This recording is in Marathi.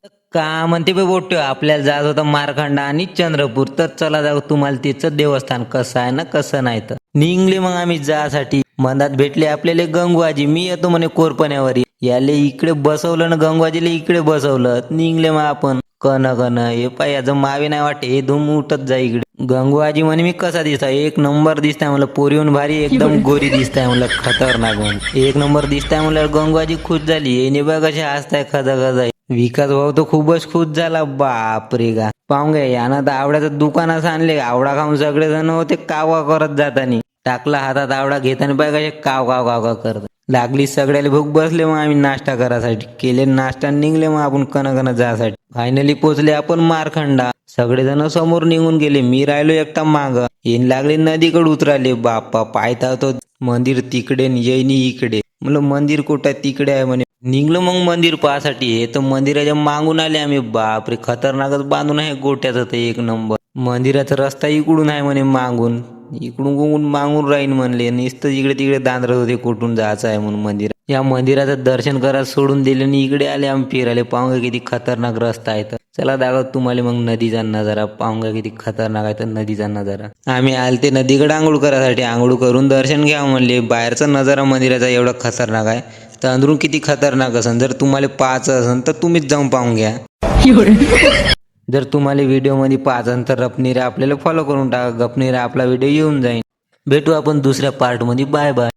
का म्हणते बे बोट आपल्याला जायचं होतं मारखंड आणि चंद्रपूर, तर चला जाऊ तुम्हाला तिचं देवस्थान कसं आहे ना कसं नाही. तर निघले मग आम्ही जासाठी. मधात भेटले आपल्याला गंगवाजी, मी येतो म्हणे कोरपण्यावर. याले इकडे बसवलं ना गंगवाजीला इकडे बसवलं. निघले मग आपण कन कन हे पाय याचं मावे नाही वाटे, हे धूम उठत जा इकडे. गंगवाजी म्हणे मी कसा दिसताय, एक नंबर दिसताय म्हणलं, पोरीहून भारी एकदम गोरी दिसताय म्हणलं, खतरनाक म्हणून एक नंबर दिसताय म्हणलं. गंगवाजी खुश झाली, हे बघ कसे हसताय खजा खजा. विकास भाऊ तर खूपच खुश झाला, बापरे गा पाहून घ्या यानं तर आवड्याचं दुकानात आणले. आवडा खाऊन सगळे जण होते कावा करत जातानी, टाकला हातात आवडा घेताना पाय कसे काव काव काव काव करत. लागली सगळ्याला भूक, बसले मग आम्ही नाश्ता करासाठी. केले नाश्ता, निघले मग आपण कन जासाठी. फायनली पोचले आपण मारखंडा. सगळेजण समोर निघून गेले, मी राहिलो एकटा माग. येईन लागले नदीकडे उतराले. बाप्पा पाहता तो मंदिर तिकडे येईनी इकडे. म्हणलं मंदिर कुठं आहे, तिकडे आहे म्हणे. निघलो मग मंदिर पाहासाठी. हे तर मंदिराच्या मागून आले आम्ही. बापरे खतरनाकच बांधून आहे गोट्याचं ते एक नंबर. मंदिराचा रस्ता इकडून आहे म्हणे मागून, इकडून मागून राहीन म्हणले. नुसतं इकडे तिकडे दांदरत होते कुठून जायचं आहे म्हणून मंदिर. या मंदिराचं दर्शन करा सोडून दिले आणि इकडे आले आम्ही फिरायला. पाहून किती खतरनाक रस्ता आहे. तर चला दाखवत तुम्हाला मग नदीचा नजारा. पाहून किती खतरनाक आहे तर नदीचा नजारा. आम्ही आले ते नदीकडे आंघोळ करायसाठी. आंघोळ करून दर्शन घ्यावं म्हणले. बाहेरचा नजारा मंदिराचा एवढा खतरनाक आहे, तर अंदरून किती खतरनाक असेल. जर तुम्हाला पाहायचं असेल तर तुम्हीच जाऊन पाहून घ्या. जर तुम्हाला व्हिडिओमध्ये पाहायचं असेल तर गपनीरा आपल्याला फॉलो करून टाका. गपनीरा आपला व्हिडिओ येऊन जाईल. भेटू आपण दुसऱ्या पार्टमध्ये. Bye bye.